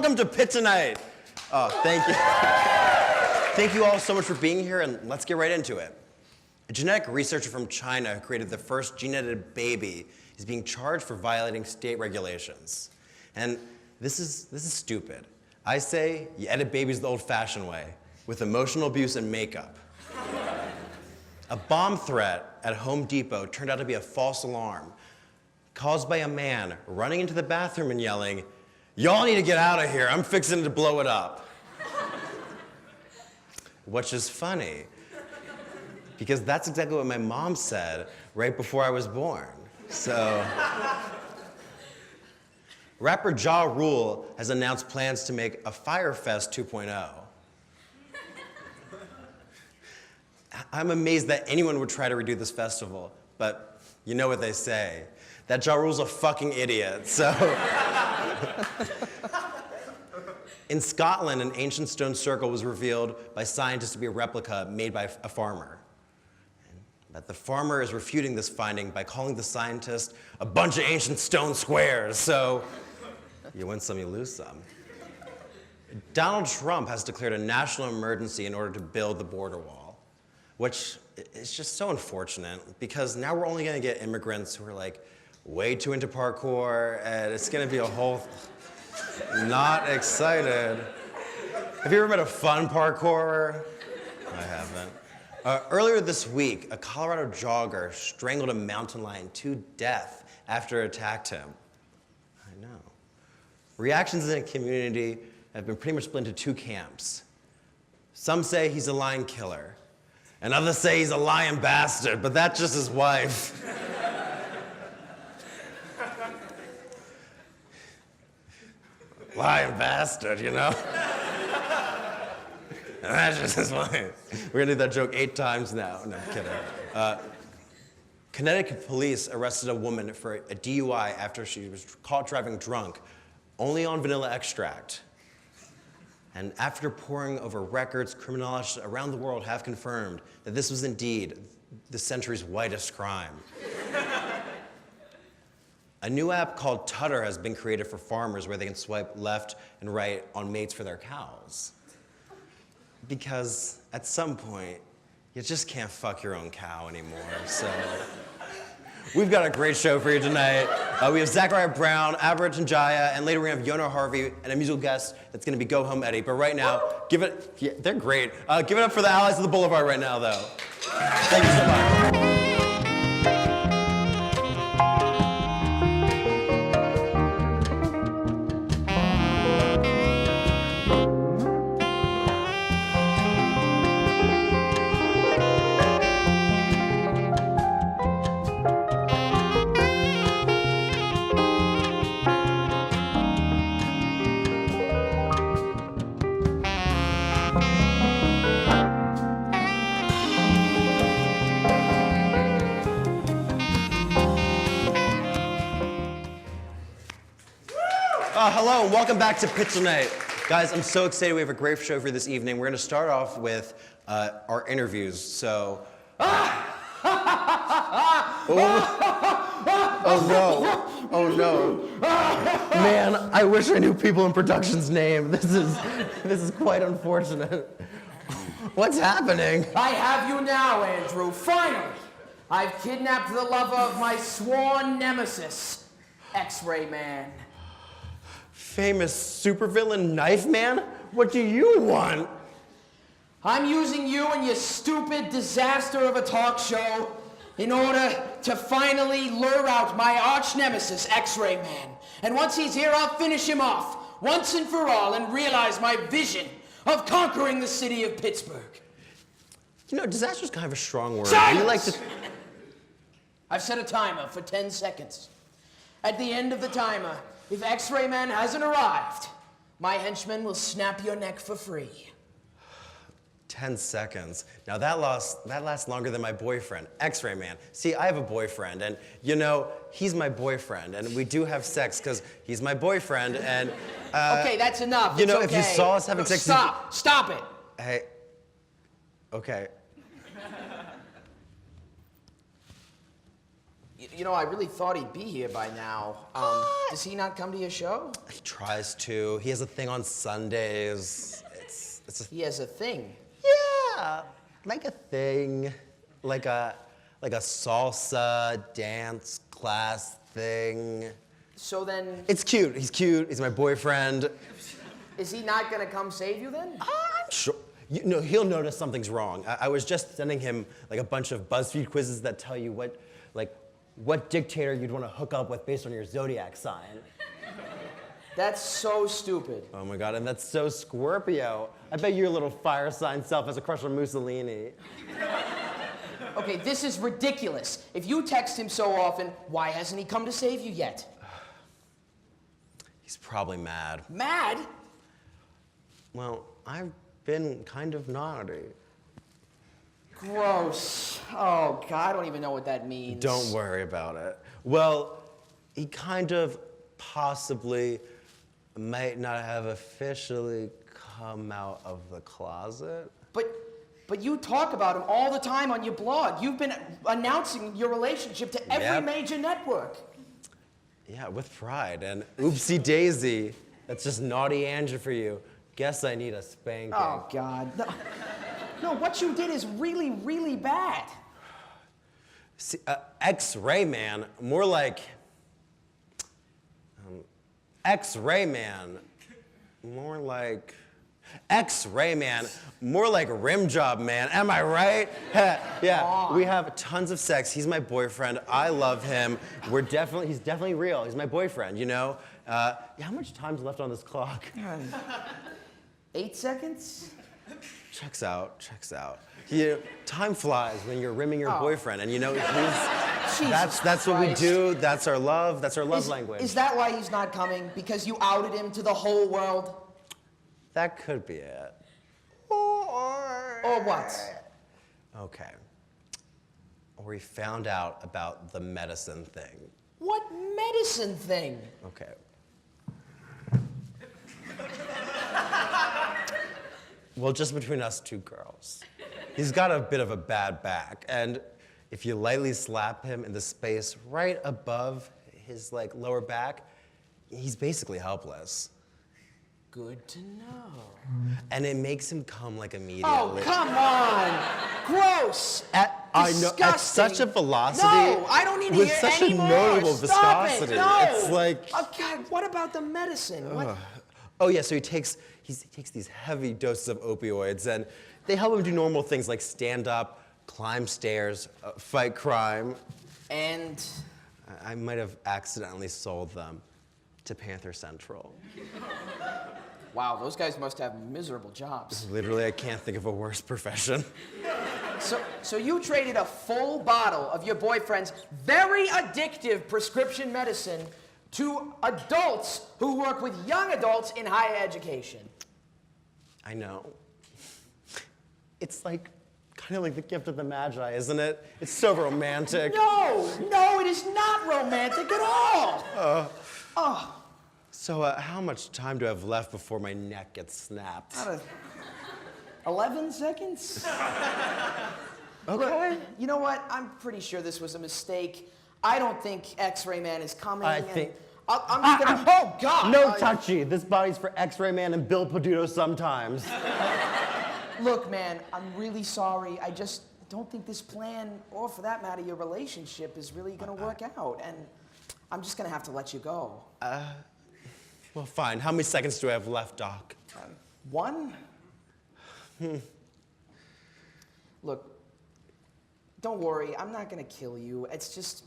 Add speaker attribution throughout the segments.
Speaker 1: welcome to Pitt Tonight. Oh, thank you. Thank you all so much for being here, and let's get right into it. A genetic researcher from China who created the first gene-edited baby is being charged for violating state regulations. And this is stupid. I say you edit babies the old-fashioned way, with emotional abuse and makeup. A bomb threat at Home Depot turned out to be a false alarm, caused by a man running into the bathroom and yelling, "Y'all need to get out of here, I'm fixing to blow it up." Which is funny, because that's exactly what my mom said right before I was born. So, rapper Ja Rule has announced plans to make a Fyre Fest 2.0. I'm amazed that anyone would try to redo this festival, but you know what they say, that Ja Rule's a fucking idiot, so. In Scotland, an ancient stone circle was revealed by scientists to be a replica made by a farmer. But the farmer is refuting this finding by calling the scientist a bunch of ancient stone squares, so you win some, you lose some. Donald Trump has declared a national emergency in order to build the border wall, which is just so unfortunate because now we're only gonna get immigrants who are like way too into parkour, and it's gonna be a whole, not excited. Have you ever met a fun parkourer? I haven't. Earlier this week, a Colorado jogger strangled a mountain lion to death after it attacked him. I know. Reactions in the community have been pretty much split into two camps. Some say he's a lion killer, and others say he's a lion bastard, but that's just his wife. Lion bastard, you know? That's just his wife. We're gonna do that joke 8 times now. No, I'm kidding. Connecticut police arrested a woman for a DUI after she was caught driving drunk, only on vanilla extract. And after poring over records, criminologists around the world have confirmed that this was indeed the century's whitest crime. A new app called Tutter has been created for farmers where they can swipe left and right on mates for their cows. Because at some point, you just can't fuck your own cow anymore, so. We've got a great show for you tonight. We have Zechariah Brown, Tanjaya, and later we have Yona Harvey and a musical guest that's gonna be Go Home Eddie. But right now, give it, yeah, they're great. Give it up for the Allies of the Boulevard right now, though. Thank you so much. Hello, and welcome back to Pitt Tonight. Guys, I'm so excited. We have a great show for you this evening. We're going to start off with our interviews. So, oh no, man! I wish I knew people in production's name. This is quite unfortunate. What's happening?
Speaker 2: I have you now, Andrew. Finally, I've kidnapped the lover of my sworn nemesis, X-Ray Man.
Speaker 1: Famous supervillain Knife Man? What do you want?
Speaker 2: I'm using you and your stupid disaster of a talk show in order to finally lure out my arch nemesis, X-Ray Man. And once he's here, I'll finish him off, once and for all, and realize my vision of conquering the city of Pittsburgh.
Speaker 1: You know, disaster's kind of a strong word.
Speaker 2: Silence!
Speaker 1: You like to...
Speaker 2: I've set a timer for 10 seconds. At the end of the timer, if X-Ray Man hasn't arrived, my henchman will snap your neck for free.
Speaker 1: 10 seconds. Now that lasts longer than my boyfriend, X-Ray Man. See, I have a boyfriend, and you know, he's my boyfriend, and we do have sex because he's my boyfriend, and
Speaker 2: okay, that's enough.
Speaker 1: You know,
Speaker 2: it's okay.
Speaker 1: if you saw us having sex...
Speaker 2: Stop it.
Speaker 1: Hey, okay.
Speaker 2: You know, I really thought he'd be here by now. Does he not come to your show?
Speaker 1: He tries to. He has a thing on Sundays.
Speaker 2: He has a thing.
Speaker 1: Yeah, like a thing, like a salsa dance class thing.
Speaker 2: So then,
Speaker 1: It's cute. He's cute. He's my boyfriend.
Speaker 2: is he not gonna come save you then?
Speaker 1: I'm sure. He'll notice something's wrong. I was just sending him like a bunch of BuzzFeed quizzes that tell you what dictator you'd want to hook up with based on your zodiac sign.
Speaker 2: That's so stupid.
Speaker 1: Oh my God, and that's so Scorpio. I bet your little fire sign self has a crush on Mussolini.
Speaker 2: Okay, this is ridiculous. If you text him so often, why hasn't he come to save you yet?
Speaker 1: He's probably mad.
Speaker 2: Mad?
Speaker 1: Well, I've been kind of naughty.
Speaker 2: Gross. Oh, God, I don't even know what that means.
Speaker 1: Don't worry about it. Well, he kind of possibly might not have officially come out of the closet.
Speaker 2: But you talk about him all the time on your blog. You've been announcing your relationship to every major network.
Speaker 1: Yeah, with pride. And oopsie daisy, that's just naughty Angie for you. Guess I need a spanking.
Speaker 2: Oh, God. No, what you did is really, really bad.
Speaker 1: See, X-Ray Man, more like... X-Ray Man, more like... X-Ray Man, more like rim job man, am I right? Yeah, we have tons of sex. He's my boyfriend. I love him. He's definitely real. He's my boyfriend, you know? How much time's left on this clock?
Speaker 2: 8 seconds?
Speaker 1: Checks out. Time flies when you're rimming your boyfriend, and you know, that's what we do. That's our love language.
Speaker 2: Is that why he's not coming? Because you outed him to the whole world?
Speaker 1: That could be it.
Speaker 2: Or what?
Speaker 1: Okay. Or he found out about the medicine thing.
Speaker 2: What medicine thing?
Speaker 1: Okay. Well, just between us two girls. He's got a bit of a bad back, and if you lightly slap him in the space right above his lower back, he's basically helpless.
Speaker 2: Good to know.
Speaker 1: And it makes him come immediately.
Speaker 2: Oh, come on! Gross!
Speaker 1: I know, at such a velocity.
Speaker 2: No, I don't need to
Speaker 1: with
Speaker 2: hear
Speaker 1: such
Speaker 2: any
Speaker 1: a
Speaker 2: more.
Speaker 1: notable
Speaker 2: Stop
Speaker 1: viscosity.
Speaker 2: It. No.
Speaker 1: It's like.
Speaker 2: Oh, God, what about the medicine? What?
Speaker 1: Oh yeah, so he takes these heavy doses of opioids, and they help him do normal things like stand up, climb stairs, fight crime.
Speaker 2: And?
Speaker 1: I might have accidentally sold them to Panther Central.
Speaker 2: Wow, those guys must have miserable jobs.
Speaker 1: Literally, I can't think of a worse profession.
Speaker 2: So you traded a full bottle of your boyfriend's very addictive prescription medicine to adults who work with young adults in higher education.
Speaker 1: I know. It's kind of like the gift of the Magi, isn't it? It's so romantic.
Speaker 2: No, it is not romantic at all.
Speaker 1: So how much time do I have left before my neck gets snapped?
Speaker 2: 11 seconds?
Speaker 1: Okay.
Speaker 2: Look, you know what? I'm pretty sure this was a mistake. I don't think X-Ray Man is coming.
Speaker 1: I think...
Speaker 2: I'm just gonna... Oh, God!
Speaker 1: No touchy. This body's for X-Ray Man and Bill Peduto sometimes.
Speaker 2: Look, man, I'm really sorry. I just don't think this plan, or for that matter, your relationship, is really gonna work out. And I'm just gonna have to let you go.
Speaker 1: Well, fine. How many seconds do I have left, Doc?
Speaker 2: 1? Look, don't worry. I'm not gonna kill you. It's just...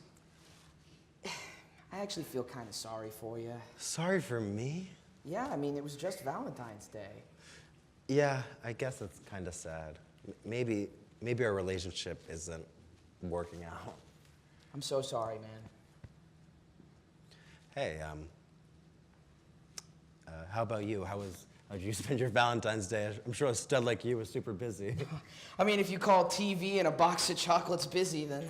Speaker 2: I actually feel kind of sorry for you.
Speaker 1: Sorry for me?
Speaker 2: Yeah, I mean, it was just Valentine's Day.
Speaker 1: Yeah, I guess it's kind of sad. Maybe our relationship isn't working out.
Speaker 2: I'm so sorry, man.
Speaker 1: Hey, how about you? How'd you spend your Valentine's Day? I'm sure a stud like you was super busy.
Speaker 2: I mean, if you call TV and a box of chocolates busy, then...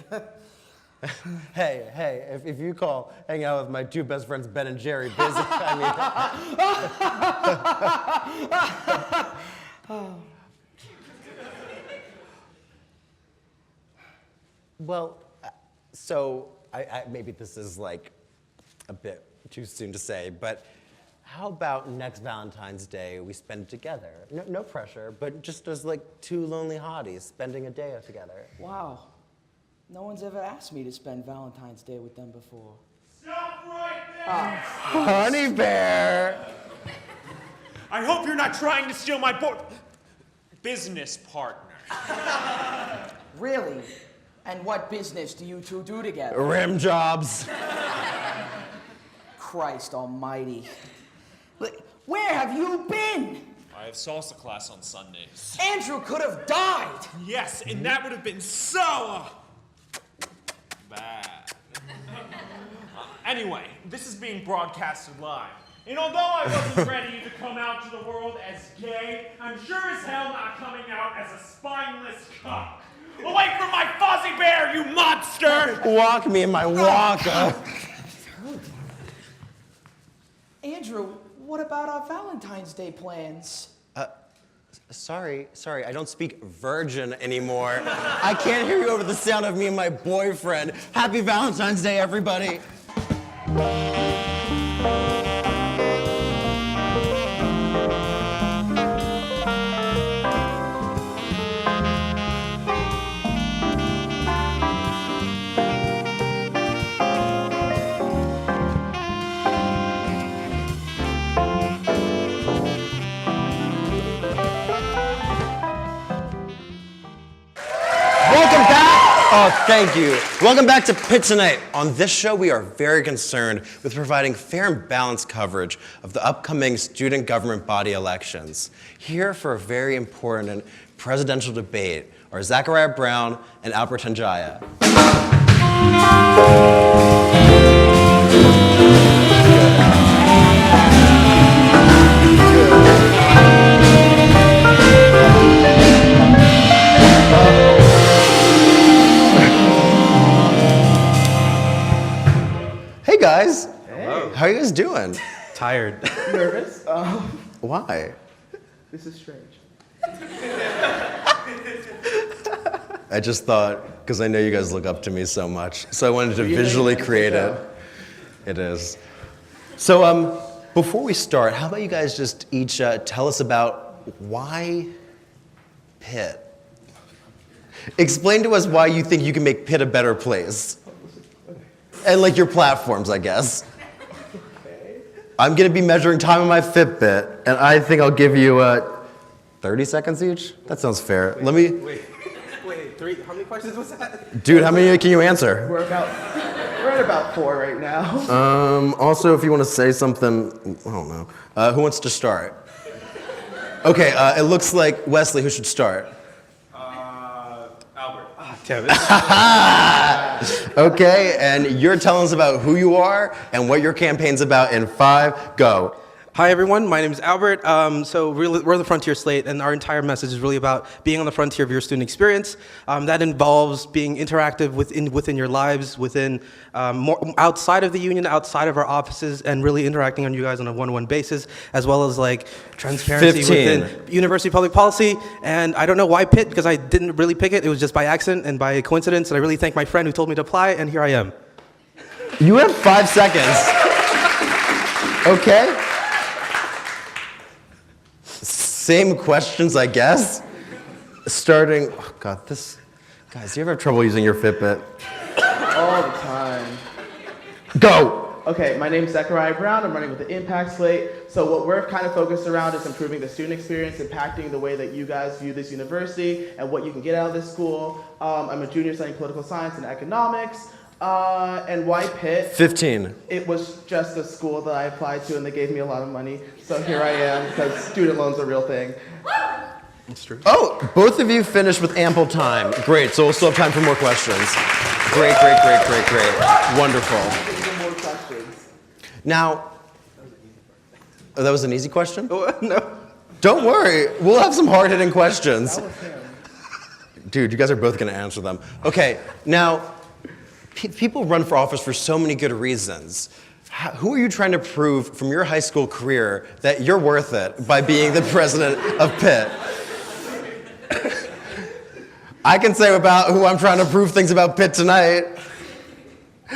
Speaker 1: Hey, if you call hanging out with my two best friends, Ben and Jerry, busy, Well, so maybe this is like a bit too soon to say, but how about next Valentine's Day we spend together? No pressure, but just as like two lonely hotties spending a day together.
Speaker 2: Wow. No one's ever asked me to spend Valentine's Day with them before.
Speaker 3: Stop right there!
Speaker 1: Honey bear!
Speaker 3: I hope you're not trying to steal my business partner.
Speaker 2: Really? And what business do you two do together?
Speaker 1: Rim jobs.
Speaker 2: Christ almighty. Where have you been?
Speaker 3: I have salsa class on Sundays.
Speaker 2: Andrew could have died.
Speaker 3: Yes, and that would have been so bad. Anyway, this is being broadcasted live. And although I wasn't ready to come out to the world as gay, I'm sure as hell not coming out as a spineless cock. Away from my fuzzy bear, you monster!
Speaker 1: Walk me in my walker.
Speaker 2: Andrew, what about our Valentine's Day plans?
Speaker 1: Sorry, I don't speak virgin anymore. I can't hear you over the sound of me and my boyfriend. Happy Valentine's Day, everybody. Welcome back. Oh, thank you. Welcome back to Pitt Tonight. On this show, we are very concerned with providing fair and balanced coverage of the upcoming student government body elections. Here for a very important presidential debate are Zechariah Brown and Albert Tanjaya. Hey guys.
Speaker 4: Hello.
Speaker 1: How are you guys doing?
Speaker 4: Tired.
Speaker 5: Nervous?
Speaker 1: Why?
Speaker 5: This is strange.
Speaker 1: I just thought, because I know you guys look up to me so much, so I wanted to visually create it. It is. So, before we start, how about you guys just each tell us about why Pitt? Explain to us why you think you can make Pitt a better place. And like your platforms, I guess. I'm gonna be measuring time on my Fitbit, and I think I'll give you 30 seconds each? That sounds fair. Let me...
Speaker 4: Wait, three? How many questions was that?
Speaker 1: Dude, how many can you answer?
Speaker 5: We're at about 4 right now.
Speaker 1: Also, if you want to say something, I don't know. Who wants to start? Okay, it looks like Wesley, who should start?
Speaker 4: Albert. Damn it.
Speaker 1: Okay, and you're telling us about who you are and what your campaign's about in 5, go.
Speaker 4: Hi everyone, my name is Albert. We're the Frontier Slate, and our entire message is really about being on the frontier of your student experience. That involves being interactive within your lives, more outside of the union, outside of our offices, and really interacting on you guys on a one-on-one basis, as well as like transparency
Speaker 1: 15.
Speaker 4: within university public policy. And I don't know why Pitt, because I didn't really pick it. It was just by accident and by coincidence. And I really thank my friend who told me to apply, and here I am.
Speaker 1: You have 5 seconds. Okay. Same questions, I guess. Starting, oh God, this, guys, do you ever have trouble using your Fitbit?
Speaker 5: All the time.
Speaker 1: Go!
Speaker 5: Okay, my name's Zechariah Brown. I'm running with the Impact Slate. So what we're kind of focused around is improving the student experience, impacting the way that you guys view this university and what you can get out of this school. I'm a junior studying political science and economics. And why Pitt?
Speaker 1: 15.
Speaker 5: It was just a school that I applied to and they gave me a lot of money. So here I am because student loans are a real thing.
Speaker 4: It's true.
Speaker 1: Oh, both of you finished with ample time. Great, so we'll still have time for more questions. Great. Wonderful.
Speaker 5: More questions.
Speaker 1: Now, oh, that was an easy question?
Speaker 4: Oh, no.
Speaker 1: Don't worry, we'll have some hard-hitting questions.
Speaker 5: That was him.
Speaker 1: Dude, you guys are both gonna answer them. Okay, now, people run for office for so many good reasons. Who are you trying to prove from your high school career that you're worth it by being the president of Pitt? I can say about who I'm trying to prove things about Pitt Tonight.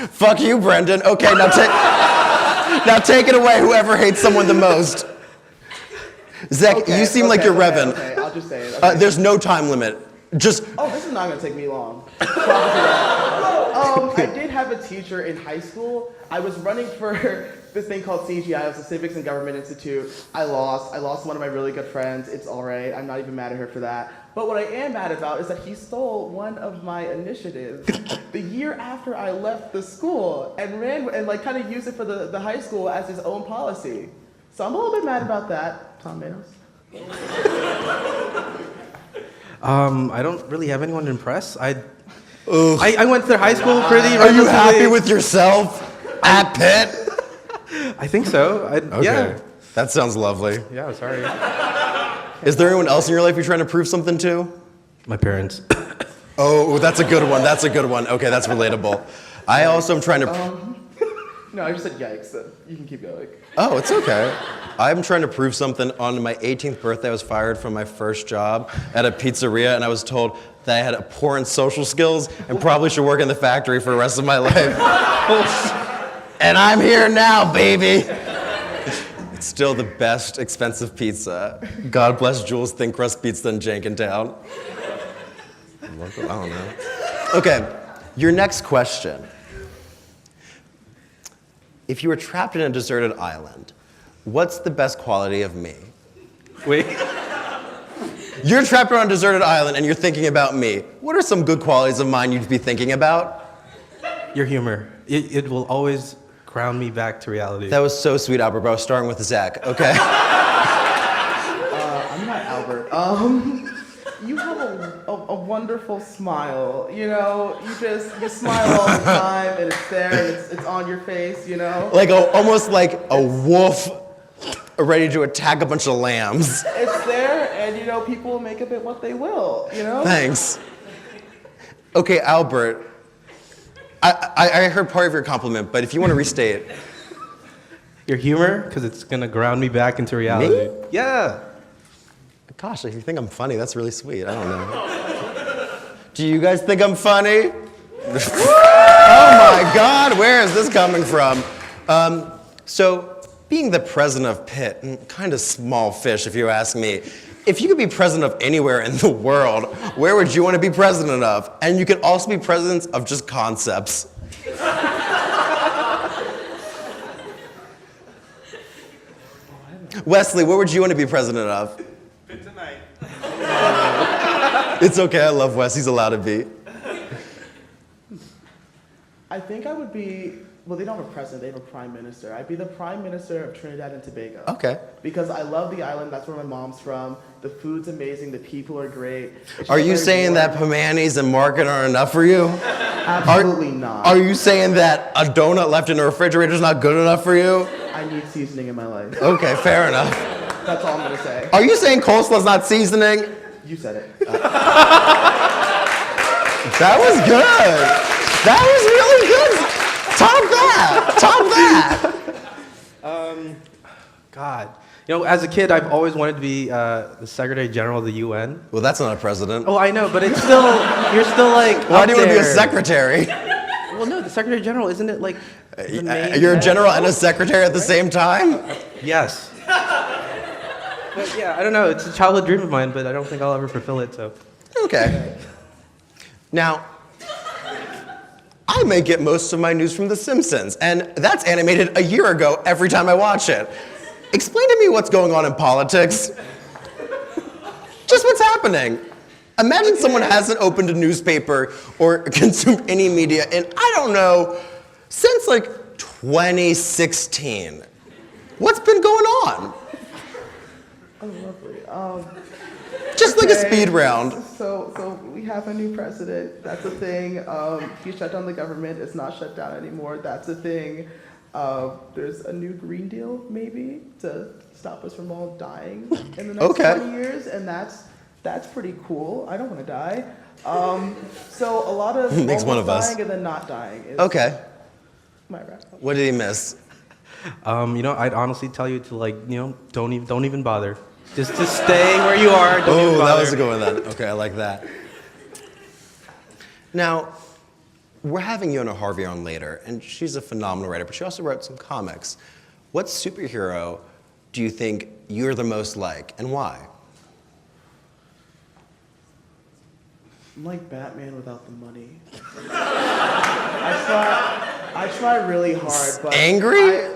Speaker 1: Fuck you, Brendan. Okay, now take it away, whoever hates someone the most. Zach,
Speaker 5: Okay,
Speaker 1: you seem like you're revving.
Speaker 5: Okay, I'll just say it. Okay.
Speaker 1: There's no time limit. Just,
Speaker 5: Oh, this is not going to take me long. I did have a teacher in high school. I was running for this thing called CGI. It was the Civics and Government Institute. I lost one of my really good friends. It's all right. I'm not even mad at her for that. But what I am mad about is that he stole one of my initiatives the year after I left the school and ran and like kind of used it for the high school as his own policy. So I'm a little bit mad about that. Tom Manos.
Speaker 4: I don't really have anyone to impress. I went to high school pretty.
Speaker 1: are you happy with yourself at Pitt?
Speaker 4: I think so.
Speaker 1: Okay.
Speaker 4: Yeah.
Speaker 1: That sounds lovely.
Speaker 4: Yeah. Sorry.
Speaker 1: Is there anyone else in your life you're trying to prove something to?
Speaker 4: My parents.
Speaker 1: Oh, that's a good one. That's a good one. Okay, that's relatable. I also am trying to...
Speaker 5: No, I just said yikes. So you can keep going.
Speaker 1: Oh, it's okay. I'm trying to prove something. On my 18th birthday, I was fired from my first job at a pizzeria, and I was told that I had abhorrent social skills and probably should work in the factory for the rest of my life. And I'm here now, baby. It's still the best expensive pizza. God bless Jules Thin Crust Pizza in Jenkintown. I don't know. Okay, your next question. If you were trapped in a deserted island, what's the best quality of me?
Speaker 4: Wait.
Speaker 1: You're trapped on a deserted island and you're thinking about me. What are some good qualities of mine you'd be thinking about?
Speaker 4: Your humor. It will always ground me back to reality.
Speaker 1: That was so sweet, Albert, but I was starting with Zach, okay?
Speaker 5: I'm not Albert. You have a wonderful smile, you know? You smile all the time, and it's there, and it's on your face, you know?
Speaker 1: Like almost like a wolf ready to attack a bunch of lambs.
Speaker 5: It's there, and, you know, people will make of it what they will, you know?
Speaker 1: Thanks. Okay, Albert, I heard part of your compliment, but if you want to restate.
Speaker 4: Your humor, because it's gonna ground me back into reality.
Speaker 1: Me?
Speaker 4: Yeah.
Speaker 1: Gosh, if you think I'm funny, that's really sweet. I don't know. Do you guys think I'm funny? Oh my God, where is this coming from? So, being the president of Pitt, kind of small fish if you ask me. If you could be president of anywhere in the world, where would you want to be president of? And you could also be president of just concepts. Wesley, where would you want to be president of?
Speaker 6: Pitt Tonight.
Speaker 1: It's okay, I love Wes, he's allowed to be.
Speaker 5: I think I would be, well, they don't have a president, they have a prime minister. I'd be the prime minister of Trinidad and Tobago.
Speaker 1: Okay.
Speaker 5: Because I love the island, that's where my mom's from. The food's amazing, the people are great. It's
Speaker 1: Are
Speaker 5: just
Speaker 1: you
Speaker 5: very
Speaker 1: saying
Speaker 5: warm.
Speaker 1: that Pemanis and market aren't enough for you?
Speaker 5: Absolutely not.
Speaker 1: Are you saying that a donut left in the refrigerator is not good enough for you?
Speaker 5: I need seasoning in my life.
Speaker 1: Okay, fair enough.
Speaker 5: That's all I'm gonna say.
Speaker 1: Are you saying coleslaw's not seasoning?
Speaker 5: You said it.
Speaker 1: That was good. That was really good. Top that.
Speaker 4: God. You know, as a kid, I've always wanted to be the Secretary General of the UN.
Speaker 1: Well, that's not a president.
Speaker 4: Oh, I know, but it's still, you're still like.
Speaker 1: Why
Speaker 4: up
Speaker 1: do you want to be a
Speaker 4: there.
Speaker 1: secretary?
Speaker 4: Well, no, the Secretary General, isn't it like the main
Speaker 1: You're a
Speaker 4: head?
Speaker 1: general and a secretary at the same time?
Speaker 4: Yes. But yeah, I don't know. It's a childhood dream of mine, but I don't think I'll ever fulfill it. So.
Speaker 1: Okay. Now, I may get most of my news from The Simpsons, and that's animated a year ago every time I watch it. Explain to me what's going on in politics. Just what's happening. Imagine someone hasn't opened a newspaper or consumed any media in, I don't know, since like 2016. What's been going on?
Speaker 5: Oh, lovely.
Speaker 1: Just like a
Speaker 5: Okay.
Speaker 1: speed round.
Speaker 5: So we have a new president. That's a thing. He shut down the government. It's not shut down anymore. That's a thing. There's a new Green Deal, maybe, to stop us from all dying in the next
Speaker 1: Okay.
Speaker 5: 20 years, and that's pretty cool. I don't want to die. So a lot of
Speaker 1: Makes
Speaker 5: almost
Speaker 1: one of us.
Speaker 5: dying and then not dying is
Speaker 1: Okay.
Speaker 5: my wrap up.
Speaker 1: What did he miss?
Speaker 4: You know, I'd honestly tell you to don't even bother. Just stay where you are. Don't even
Speaker 1: Oh,
Speaker 4: bother.
Speaker 1: that was a good one then. Okay, I like that. Now, we're having Yona Harvey on later, and she's a phenomenal writer, but she also wrote some comics. What superhero do you think you're the most like, and why?
Speaker 5: I'm like Batman without the money. I try really hard, but
Speaker 1: Angry?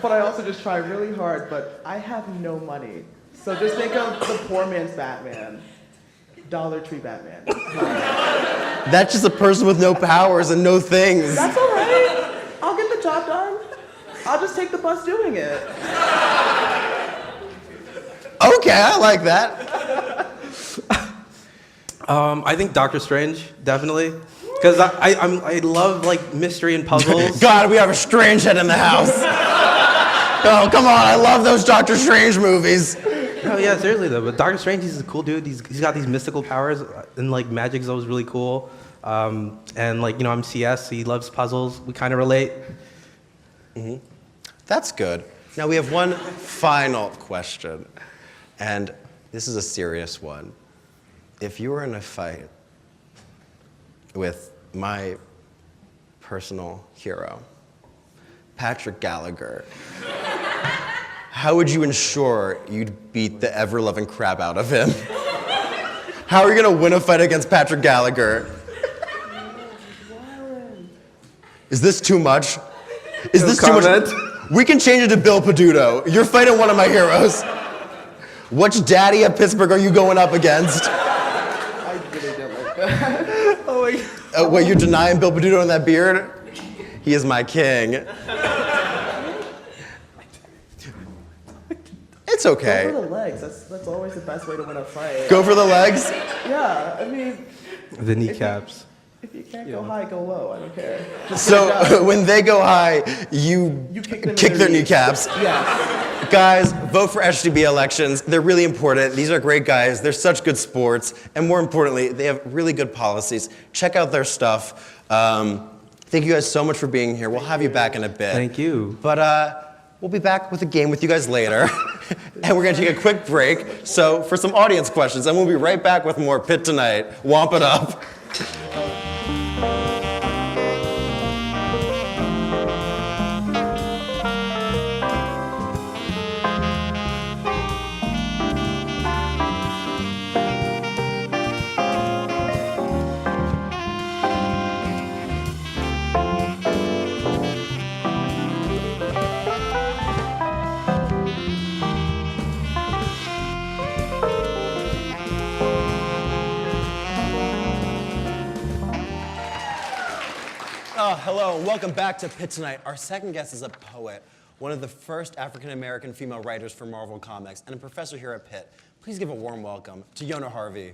Speaker 5: But I also just try really hard, but I have no money. So just think of the poor man's Batman. Dollar Tree Batman.
Speaker 1: That's just a person with no powers and no things.
Speaker 5: That's all right. I'll get the job done. I'll just take the bus doing it.
Speaker 1: Okay, I like that.
Speaker 4: I think Doctor Strange, definitely. Because I love like mystery and puzzles.
Speaker 1: God, we have a strange head in the house. Oh, come on, I love those Doctor Strange movies.
Speaker 4: Oh yeah, seriously though. But Doctor Strange, he's a cool dude. He's got these mystical powers, and like magic's always really cool. And like, you know, I'm CS, so he loves puzzles. We kind of relate.
Speaker 1: Mm-hmm. That's good. Now we have one final question, and this is a serious one. If you were in a fight with my personal hero, Patrick Gallagher, how would you ensure you'd beat the ever-loving crap out of him? How are you gonna win a fight against Patrick Gallagher? Is this too much? Is this too much? We can change it to Bill Peduto. You're fighting one of my heroes. Which daddy of Pittsburgh are you going up against?
Speaker 5: I really don't like that. Oh my God.
Speaker 1: Wait, you're denying Bill Peduto in that beard? He is my king. It's okay.
Speaker 5: Go for the legs. That's always the best way to win a fight.
Speaker 1: Go for the legs?
Speaker 5: Yeah, I mean,
Speaker 4: The kneecaps.
Speaker 5: if you can't go high, go low. I don't care. Just
Speaker 1: So when they go high, you
Speaker 5: kick them in
Speaker 1: kick
Speaker 5: their
Speaker 1: their
Speaker 5: knees.
Speaker 1: kneecaps.
Speaker 5: Yes.
Speaker 1: Guys, vote for HDB elections. They're really important. These are great guys. They're such good sports. And more importantly, they have really good policies. Check out their stuff. Thank you guys so much for being here. We'll have you back in a bit.
Speaker 4: Thank you.
Speaker 1: But we'll be back with a game with you guys later. And we're going to take a quick break so for some audience questions. And we'll be right back with more Pitt Tonight. Womp it up. Hello, and welcome back to Pitt Tonight. Our second guest is a poet, one of the first African-American female writers for Marvel Comics, and a professor here at Pitt. Please give a warm welcome to Yona Harvey.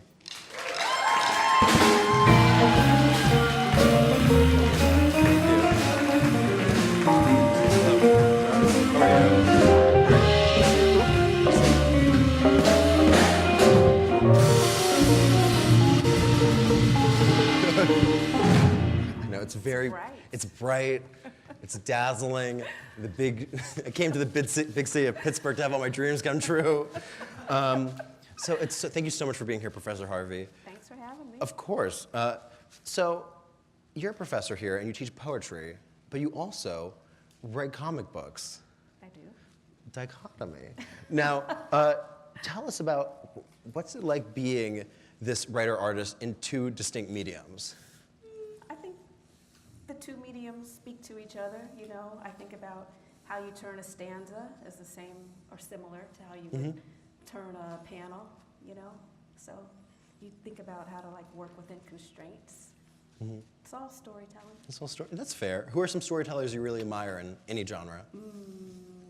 Speaker 1: It's bright, it's dazzling. I came to the big city of Pittsburgh to have all my dreams come true. So thank you so much for being here, Professor Harvey.
Speaker 6: Thanks for having me.
Speaker 1: Of course. So you're a professor here and you teach poetry, but you also write comic books.
Speaker 6: I do.
Speaker 1: Dichotomy. Now, tell us about what's it like being this writer-artist in two distinct mediums?
Speaker 6: I think the two mediums speak to each other, you know. I think about how you turn a stanza as the same or similar to how you would turn a panel, you know. So you think about how to like work within constraints. It's all storytelling.
Speaker 1: It's all that's fair. Who are some storytellers you really admire in any genre?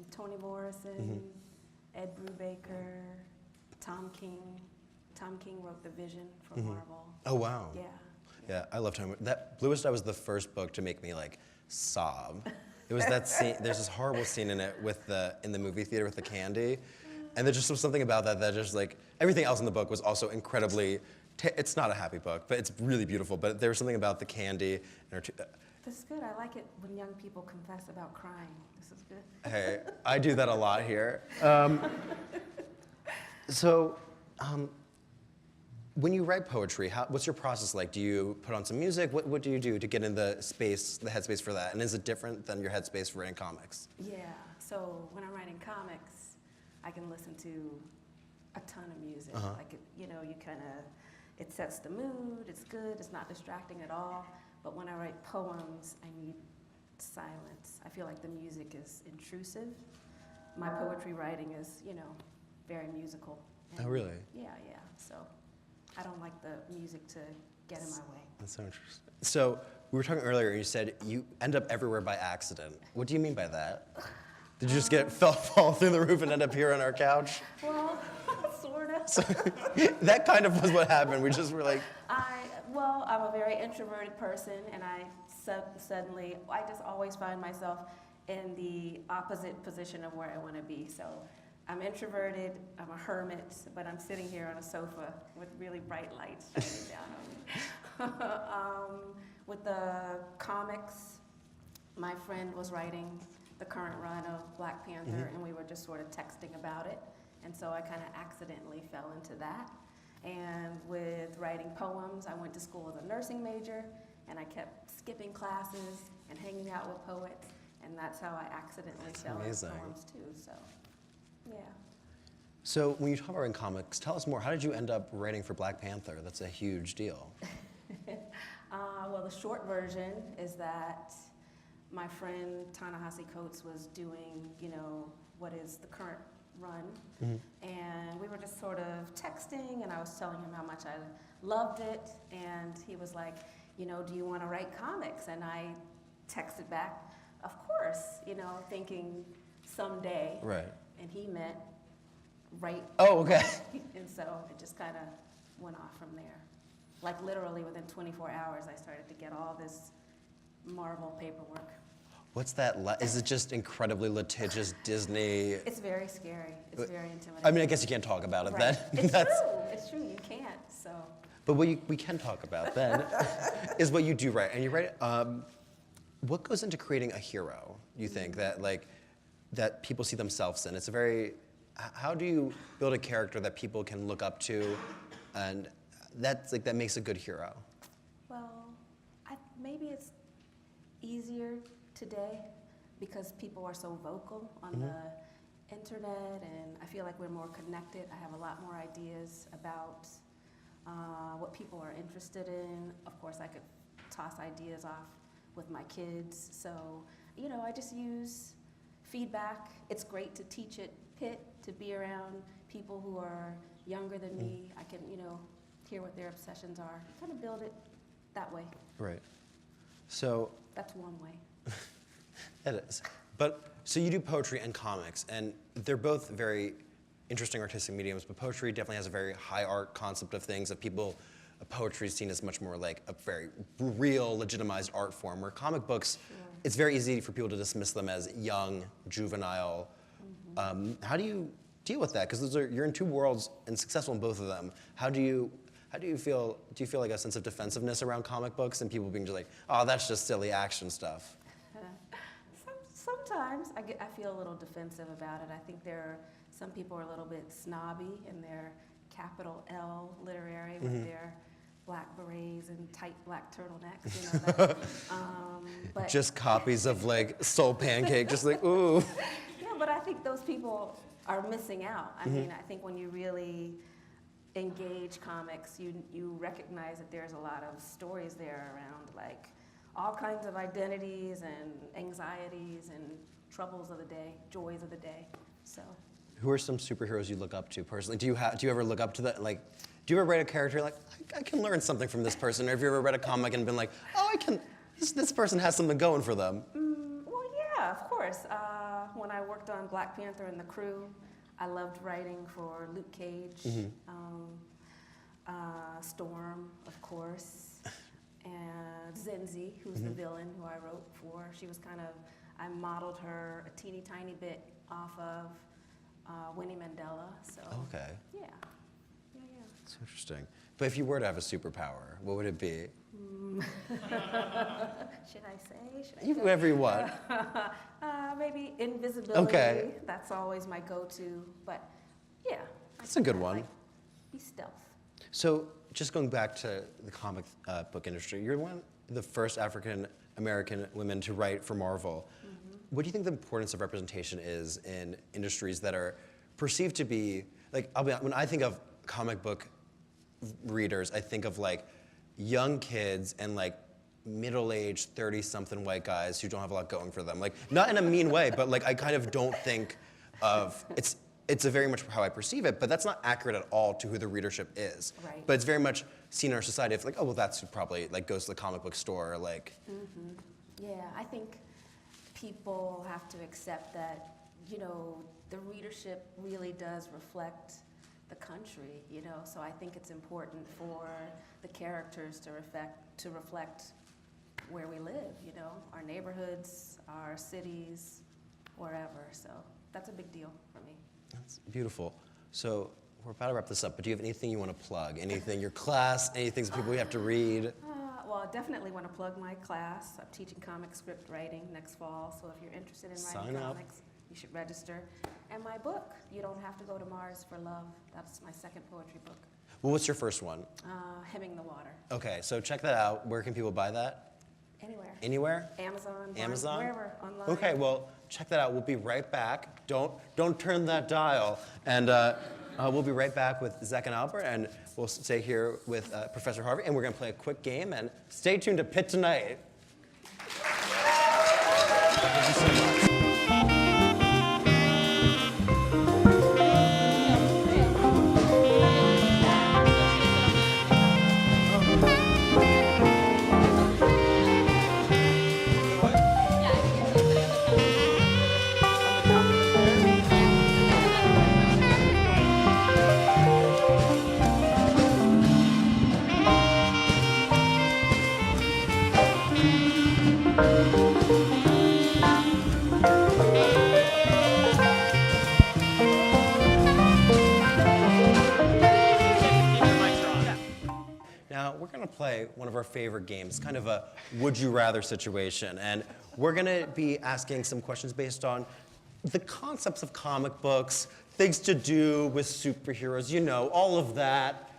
Speaker 6: Toni Morrison, Ed Brubaker, Tom King. Tom King wrote The Vision for Marvel.
Speaker 1: Oh, wow.
Speaker 6: Yeah.
Speaker 1: Yeah, I love Tom. That Bluest Eye was the first book to make me like sob. It was that scene. There's this horrible scene in it in the movie theater with the candy, and there just was something about that just like everything else in the book was also incredibly. It's not a happy book, but it's really beautiful. But there was something about the candy. And
Speaker 6: This is good. I like it when young people confess about crying. This is good.
Speaker 1: Hey, I do that a lot here. When you write poetry, what's your process like? Do you put on some music? What do you do to get in the headspace for that? And is it different than your headspace for writing comics?
Speaker 6: Yeah, so when I'm writing comics, I can listen to a ton of music. Like, you kind of, it sets the mood, it's good, it's not distracting at all. But when I write poems, I need silence. I feel like the music is intrusive. My poetry writing is, very musical.
Speaker 1: Oh, really?
Speaker 6: Yeah. So I don't like the music to get in my way.
Speaker 1: That's so interesting. So we were talking earlier, and you said you end up everywhere by accident. What do you mean by that? Did you just fall through the roof and end up here on our couch?
Speaker 6: Well, sort of.
Speaker 1: So, that kind of was what happened. We just were like...
Speaker 6: I'm a very introverted person, and I just always find myself in the opposite position of where I want to be. So I'm introverted, I'm a hermit, but I'm sitting here on a sofa with really bright lights shining down on me. With the comics, my friend was writing the current run of Black Panther, and we were just sort of texting about it. And so I kind of accidentally fell into that. And with writing poems, I went to school as a nursing major, and I kept skipping classes and hanging out with poets, and that's how I accidentally fell into poems too, so, yeah.
Speaker 1: So when you talk about writing comics, tell us more. How did you end up writing for Black Panther? That's a huge deal.
Speaker 6: Well, the short version is that my friend Ta-Nehisi Coates was doing, what is the current run, and we were just sort of texting, and I was telling him how much I loved it, and he was like, do you want to write comics? And I texted back, of course, thinking someday.
Speaker 1: Right.
Speaker 6: And he meant right.
Speaker 1: Oh, okay.
Speaker 6: And so it just kind of went off from there. Like literally within 24 hours, I started to get all this Marvel paperwork.
Speaker 1: What's that? Is it just incredibly litigious Disney?
Speaker 6: It's very scary. It's very intimidating.
Speaker 1: I mean, I guess you can't talk about it then.
Speaker 6: It's true. You can't. So.
Speaker 1: But what we can talk about then is what you do write. And you write, what goes into creating a hero, you think, that people see themselves in? It's a very, how do you build a character that people can look up to, and that makes a good hero?
Speaker 6: Well, maybe it's easier today because people are so vocal on the internet, and I feel like we're more connected. I have a lot more ideas about what people are interested in. Of course, I could toss ideas off with my kids. So, I just use feedback. It's great to teach at Pitt, to be around people who are younger than me. I can, hear what their obsessions are. Kind of build it that way.
Speaker 1: Right. So.
Speaker 6: That's one way.
Speaker 1: It is. But, so you do poetry and comics, and they're both very interesting artistic mediums, but poetry definitely has a very high art concept of things, poetry is seen as much more like a very real, legitimized art form, where comic books, it's very easy for people to dismiss them as young, juvenile. How do you deal with that? Because you're in two worlds and successful in both of them. How do you feel? Do you feel like a sense of defensiveness around comic books and people being just like, oh, that's just silly action stuff?
Speaker 6: Sometimes I feel a little defensive about it. I think some people are a little bit snobby in their capital L literary with their black berets and tight black turtlenecks. But
Speaker 1: just copies of Soul Pancake, just like, ooh.
Speaker 6: Yeah, but I think those people are missing out. I mean, I think when you really engage comics, you recognize that there's a lot of stories there around all kinds of identities and anxieties and troubles of the day, joys of the day. So.
Speaker 1: Who are some superheroes you look up to personally? Do you ever look up to that? Do you ever write a character I can learn something from this person? Or have you ever read a comic and been like, oh, this person has something going for them?
Speaker 6: Well, yeah, of course. When I worked on Black Panther and the crew, I loved writing for Luke Cage, Storm, of course, and Zenzi, who's the villain who I wrote for. She was I modeled her a teeny tiny bit off of Winnie Mandela. So.
Speaker 1: Okay.
Speaker 6: Yeah.
Speaker 1: That's interesting. But if you were to have a superpower, what would it be?
Speaker 6: Should I say?
Speaker 1: Whatever you want.
Speaker 6: Maybe invisibility.
Speaker 1: Okay.
Speaker 6: That's always my go-to. But yeah.
Speaker 1: That's a good one.
Speaker 6: Be stealth.
Speaker 1: So just going back to the comic book industry, you're one of the first African American women to write for Marvel. What do you think the importance of representation is in industries that are perceived to be, like, when I think of comic book readers, I think of like young kids and like middle-aged 30-something white guys who don't have a lot going for them. Like, not in a mean way, but like I kind of don't think of, it's a very much how I perceive it, but that's not accurate at all to who the readership is.
Speaker 6: Right.
Speaker 1: But it's very much seen in our society. It's like, oh, well, that's who probably like goes to the comic book store, like.
Speaker 6: Yeah, I think people have to accept that, you know, the readership really does reflect the country, you know, so I think it's important for the characters to reflect where we live, you know, our neighborhoods, our cities, wherever, so that's a big deal for me.
Speaker 1: That's beautiful. So we're about to wrap this up, but do you have anything you want to plug? Anything, your class, anything that people we have to read?
Speaker 6: Well, I definitely want to plug my class. I'm teaching comic script writing next fall, so if you're interested in writing
Speaker 1: Sign up.
Speaker 6: comics, you should register. And my book, You Don't Have to Go to Mars for Love, that's my second poetry book,
Speaker 1: Well, what's your first one?
Speaker 6: Hemming the Water.
Speaker 1: Okay, so check that out. Where can people buy that?
Speaker 6: Anywhere.
Speaker 1: Anywhere?
Speaker 6: Amazon, Barnes,
Speaker 1: Amazon?
Speaker 6: wherever, online.
Speaker 1: Okay, well, check that out. We'll be right back. Don't turn that dial. And we'll be right back with Zach and Albert, and we'll stay here with Professor Harvey, and we're going to play a quick game, and stay tuned to Pitt Tonight. Thank you so much. Now, we're going to play one of our favorite games, kind of a would you rather situation. And we're going to be asking some questions based on the concepts of comic books, things to do with superheroes, you know, all of that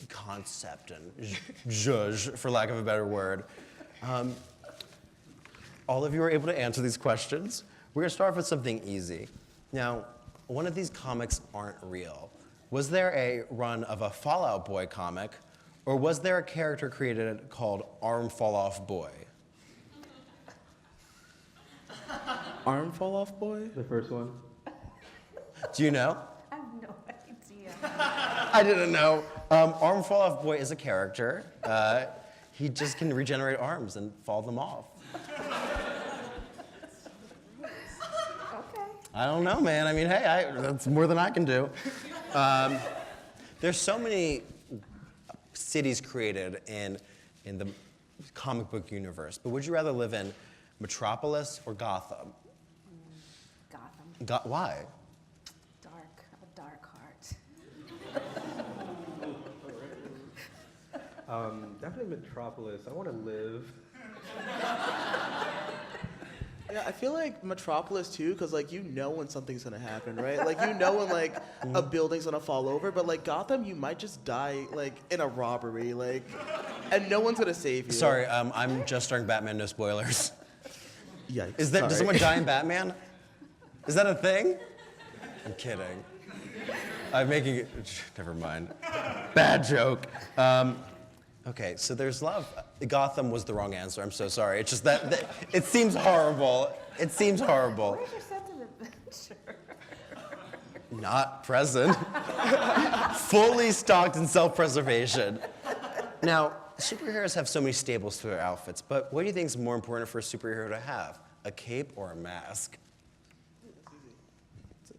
Speaker 1: concept and zhuzh, for lack of a better word. All of you are able to answer these questions. We're going to start off with something easy. Now, one of these comics aren't real. Was there a run of a Fall Out Boy comic, or was there a character created called Arm Fall Off Boy?
Speaker 5: Arm fall off boy?
Speaker 4: The first one.
Speaker 1: Do you know?
Speaker 6: I have no idea.
Speaker 1: I didn't know. Arm Fall Off Boy is a character. He just can regenerate arms and fall them off.
Speaker 6: Okay.
Speaker 1: I don't know, man. I mean, hey, that's more than I can do. There's so many cities created in the comic book universe, but would you rather live in Metropolis or Gotham?
Speaker 6: Gotham.
Speaker 1: Why?
Speaker 6: Dark. I have a dark heart.
Speaker 4: Definitely Metropolis. I want to live.
Speaker 5: Yeah, I feel like Metropolis too, because like you know when something's gonna happen, right? Like you know when like a building's gonna fall over, but like Gotham, you might just die like in a robbery, like, and no one's gonna save you.
Speaker 1: Sorry, I'm just starring Batman, no spoilers.
Speaker 5: Yikes.
Speaker 1: Does
Speaker 5: sorry.
Speaker 1: someone die in Batman? Is that a thing? I'm kidding. I'm making it, never mind. Bad joke. Okay, so there's love. Gotham was the wrong answer. I'm so sorry. It's just that it seems horrible. It seems horrible.
Speaker 6: Where's your sense of adventure?
Speaker 1: Not present. Fully stocked in self-preservation. Now, superheroes have so many staples to their outfits, but what do you think is more important for a superhero to have? A cape or a mask?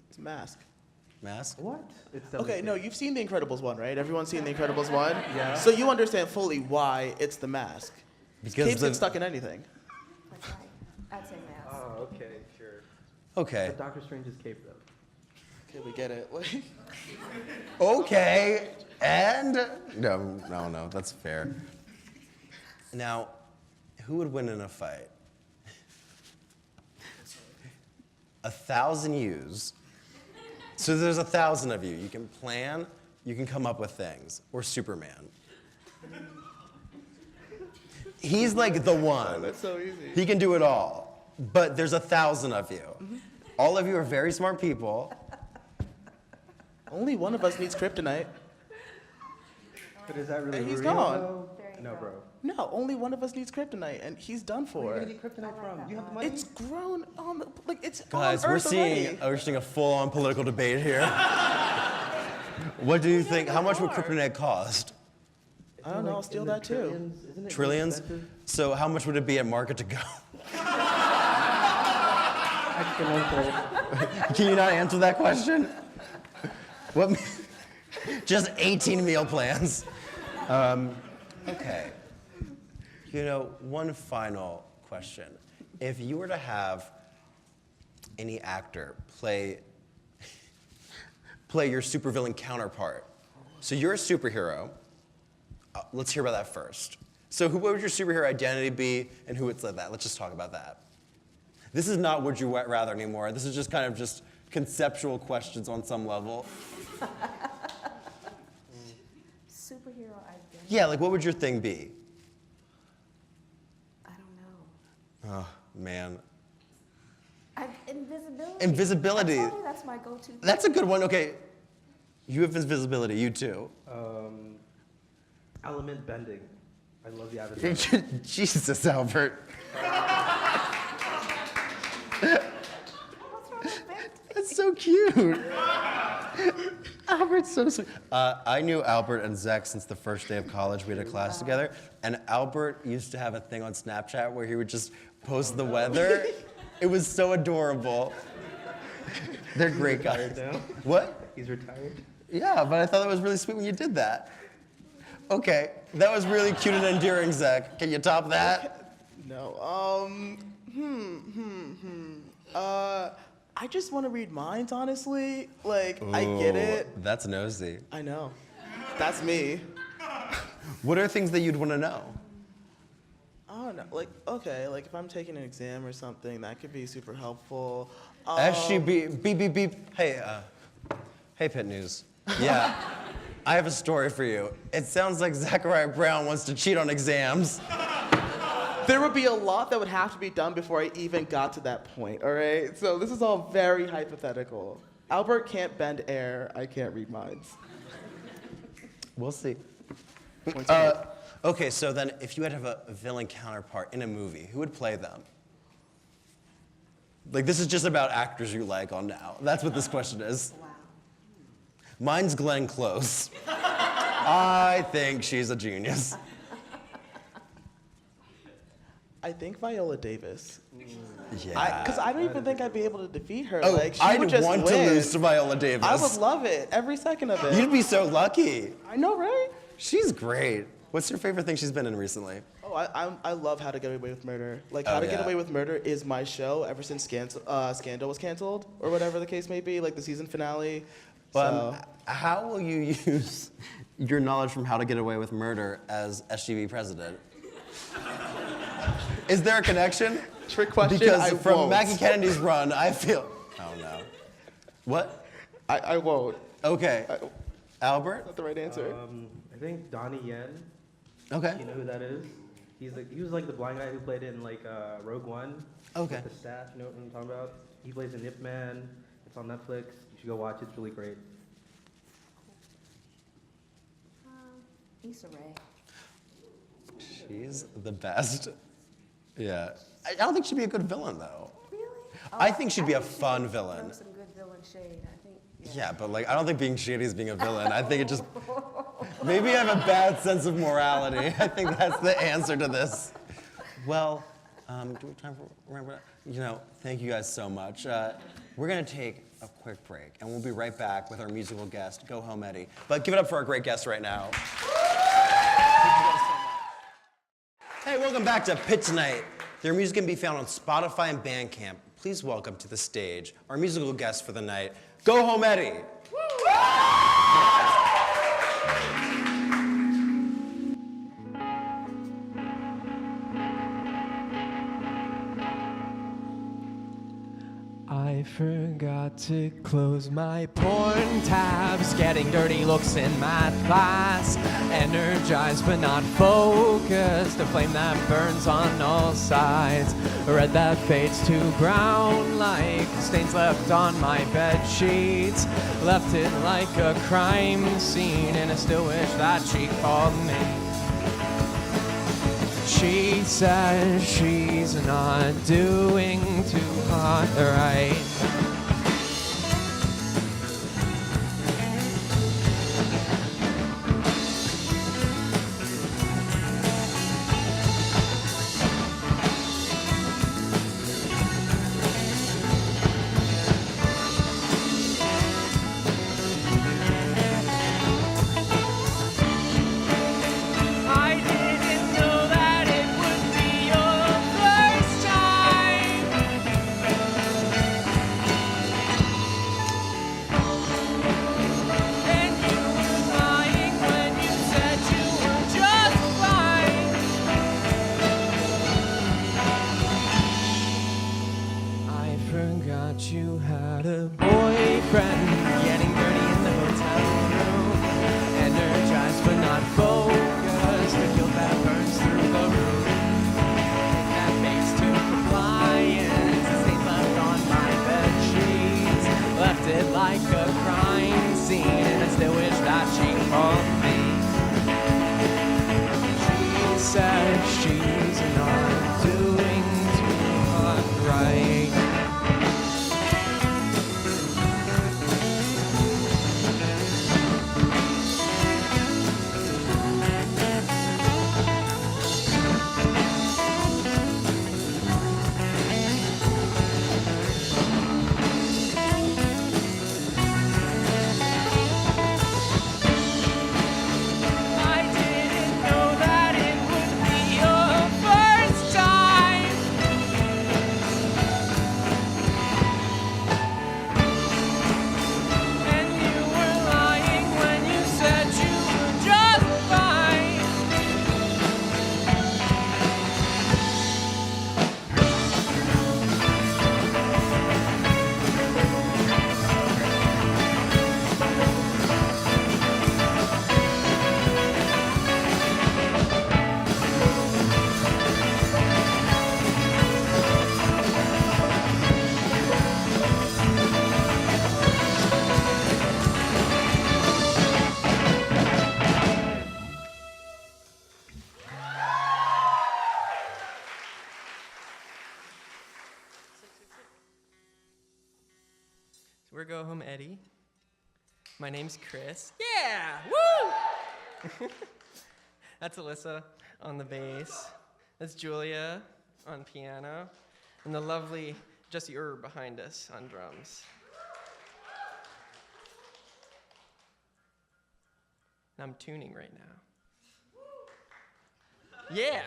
Speaker 5: It's a mask.
Speaker 1: Mask?
Speaker 4: What? It's
Speaker 5: Okay, no, you've seen The Incredibles 1, right? Everyone's seen The Incredibles 1?
Speaker 4: Yeah.
Speaker 5: So you understand fully why it's the mask.
Speaker 1: Because
Speaker 5: Capes get stuck in anything.
Speaker 6: That's right. I'd say mask.
Speaker 4: Oh, okay, sure.
Speaker 1: Okay.
Speaker 4: But Doctor Strange's cape, though.
Speaker 5: Okay, we get it. Like,
Speaker 1: Okay, and no, that's fair. Now, who would win in a fight? 1,000 yous. So there's 1,000 of you. You can plan you can come up with things. Or Superman. He's like the one.
Speaker 5: That's so easy.
Speaker 1: He can do it all. But there's 1,000 of you. All of you are very smart people.
Speaker 5: Only one of us needs kryptonite.
Speaker 4: But is that really
Speaker 5: And he's
Speaker 4: real,
Speaker 5: gone.
Speaker 4: though?
Speaker 6: There you
Speaker 4: No,
Speaker 6: go.
Speaker 4: bro.
Speaker 5: No, only one of us needs kryptonite, and he's done
Speaker 4: Where are
Speaker 5: for.
Speaker 4: you gonna get kryptonite from? You have the money?
Speaker 5: It's grown on the, like, it's
Speaker 1: Guys,
Speaker 5: on
Speaker 1: we're
Speaker 5: Earth
Speaker 1: seeing
Speaker 5: already.
Speaker 1: a full-on political debate here. What do you think? How much would kryptonite cost?
Speaker 5: I don't know, I'll steal that too.
Speaker 4: Isn't it
Speaker 1: Trillions?
Speaker 4: expensive?
Speaker 1: So how much would it be at market to go? Can you not answer that question? What? Just 18 meal plans. Okay. You know, one final question. If you were to have any actor play your supervillain counterpart, so you're a superhero. Let's hear about that first. So what would your superhero identity be, and who would say that? Let's just talk about that. This is not Would You Rather anymore. This is just kind of just conceptual questions on some level.
Speaker 6: Superhero identity.
Speaker 1: Yeah, like what would your thing be?
Speaker 6: I don't know.
Speaker 1: Oh, man.
Speaker 6: Invisibility.
Speaker 1: Invisibility.
Speaker 6: I told you that's my go-to.
Speaker 1: That's a good one. Okay. You have invisibility, you too.
Speaker 4: Element bending. I love the avatar.
Speaker 1: Jesus, Albert.
Speaker 6: What's wrong with that?
Speaker 1: That's so cute. Albert's so sweet. I knew Albert and Zach since the first day of college. We had a class together. And Albert used to have a thing on Snapchat where he would just post the weather. It was so adorable. They're great guys.
Speaker 4: Retired now?
Speaker 1: What?
Speaker 4: He's retired.
Speaker 1: Yeah, but I thought that was really sweet when you did that. Okay, that was really cute and endearing, Zach. Can you top that?
Speaker 5: No, I just want to read minds, honestly. Like, I get it.
Speaker 1: Ooh, that's nosy.
Speaker 5: I know. That's me.
Speaker 1: What are things that you'd want to know?
Speaker 5: I don't know. Like, okay, like if I'm taking an exam or something, that could be super helpful.
Speaker 1: SGB, beep, beep, beep. Hey, hey, Pitt News. Yeah, I have a story for you. It sounds like Zechariah Brown wants to cheat on exams.
Speaker 5: There would be a lot that would have to be done before I even got to that point, all right? So this is all very hypothetical. Albert can't bend air. I can't read minds.
Speaker 1: We'll see. Okay, so then if you had to have a villain counterpart in a movie, who would play them? Like, this is just about actors you like on now. That's what this question is.
Speaker 6: Wow.
Speaker 1: Mine's Glenn Close. I think she's a genius.
Speaker 5: I think Viola Davis.
Speaker 1: Yeah.
Speaker 5: Because I don't even think I'd be able to defeat her.
Speaker 1: Oh,
Speaker 5: Like, she
Speaker 1: I'd
Speaker 5: would just
Speaker 1: want
Speaker 5: win.
Speaker 1: to lose to Viola Davis.
Speaker 5: I would love it, every second of it.
Speaker 1: You'd be so lucky.
Speaker 5: I know, right?
Speaker 1: She's great. What's your favorite thing she's been in recently?
Speaker 5: Oh, I love How to Get Away with Murder. Like,
Speaker 1: Oh,
Speaker 5: How to Get
Speaker 1: yeah.
Speaker 5: Away with Murder is my show ever since Scandal was canceled, or whatever the case may be, like the season finale.
Speaker 1: But
Speaker 5: So,
Speaker 1: how will you use your knowledge from How to Get Away with Murder as SGB president? Is there a connection?
Speaker 5: trick question,
Speaker 1: Because
Speaker 5: I
Speaker 1: from
Speaker 5: won't.
Speaker 1: Maggie Kennedy's run, I feel. Oh no. What?
Speaker 5: I won't.
Speaker 1: Okay.
Speaker 5: That's
Speaker 1: Albert?
Speaker 5: not the right answer.
Speaker 4: I think Donnie Yen.
Speaker 1: Okay.
Speaker 4: You know who that is? He was like the blind guy who played in like Rogue One.
Speaker 1: Okay.
Speaker 4: The staff, you know what I'm talking about? He plays in Ip Man. It's on Netflix. You should go watch it. It's really great.
Speaker 6: Issa Rae.
Speaker 1: She's the best. Yeah. I don't think she'd be a good villain, though.
Speaker 6: Really?
Speaker 1: I think she'd be a
Speaker 6: think she
Speaker 1: fun
Speaker 6: could
Speaker 1: villain.
Speaker 6: throw some good villain shade. I think.
Speaker 1: Yeah, but like, I don't think being shady is being a villain. I think it just, maybe I have a bad sense of morality. I think that's the answer to this. Well, do we have time for, remember, you know, thank you guys so much. We're gonna take a quick break and we'll be right back with our musical guest, Go Home Eddie. But give it up for our great guest right now. Hey, welcome back to Pitt Tonight. Their music can be found on Spotify and Bandcamp. Please welcome to the stage our musical guest for the night, Go Home Eddie.
Speaker 7: I forgot to close my porn tabs, getting dirty looks in math class, energized but not focused, a flame that burns on all sides, a red that fades to brown like stains left on my bed sheets, left it like a crime scene, and I still wish that she called me. She says she's not doing too hot right. You had a boyfriend, getting dirty in the hotel room, energized but not focused, a guilt that burns through the room, that makes to compliance, the stains left on my bed sheets, left it like a crime scene, and I still wish that she called me. She said she's not doing too hot right.
Speaker 8: We're Go Home Eddie. My name's Chris. Yeah! Woo! That's Alyssa on the bass. That's Julia on piano. And the lovely Jesse behind us on drums. And I'm tuning right now. Yeah.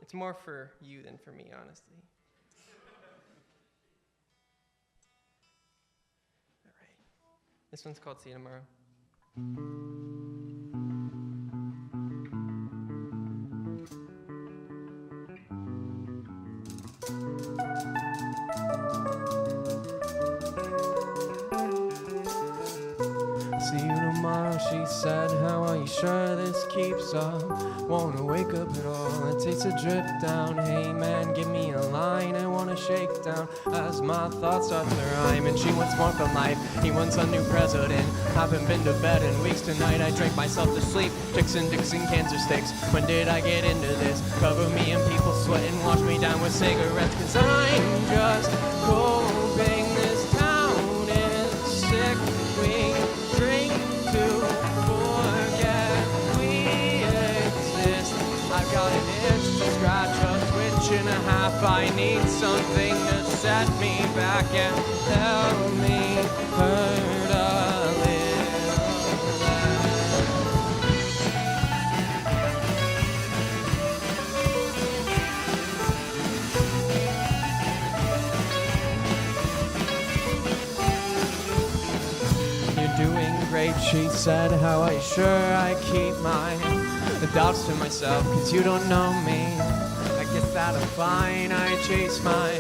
Speaker 8: It's more for you than for me, honestly. This one's called See You Tomorrow. See you tomorrow, she said. How are you sure this keeps up? Wanna wake up at all? It takes a drip down. Hey man, give me a line. I wanna shake down as my thoughts start to rhyme. And she wants more from life. He wants a new president. Haven't been to bed in weeks. Tonight I drank myself to sleep. Dixon cancer sticks. When did I get into this? Cover me in people sweating. Wash me down with cigarettes. Cause I'm just hoping this town is sick. We drink to forget we exist. I've got an itch to scratch, a twitch and a half. I need something to set me back and help me hurt a little less. You're doing great, she said. How are you sure I keep my doubts to myself? Cause you don't know me. I guess that I'm fine. I chase my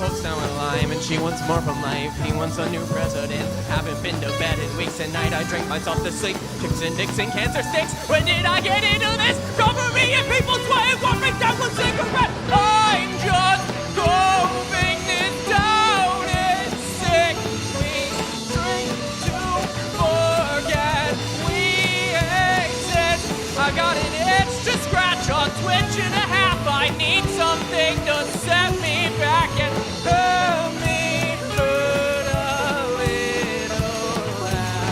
Speaker 7: hopes now in Lyme, and she wants more from life. He wants a new president. Haven't been to bed in weeks, and night I drink myself to sleep. Chicks and dicks and cancer sticks. When did I get into this? Cover me in people's way, walk me down with cigarette. I'm just coping this down. It's sick. We drink to forget we exist. I got an itch to scratch, a twitch and a half. I need something to set me back and help me hurt a little laugh.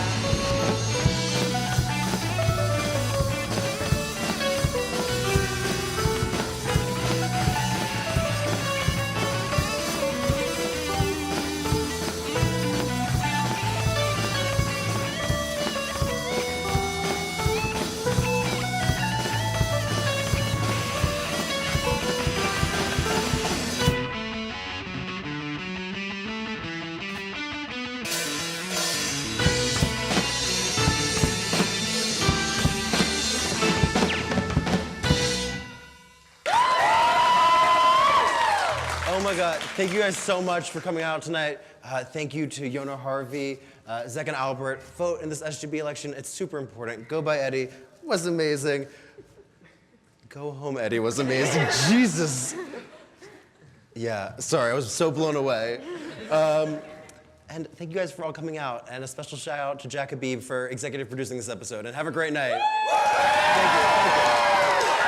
Speaker 1: Oh my God, thank you guys so much for coming out tonight. Thank you to Yona Harvey, Zach and Albert. Vote in this SGB election, it's super important. Go by Eddie, was amazing. Go home, Eddie, was amazing. Jesus. Yeah, sorry, I was so blown away. And thank you guys for all coming out, and a special shout out to Jack Habib for executive producing this episode, and have a great night. Thank you.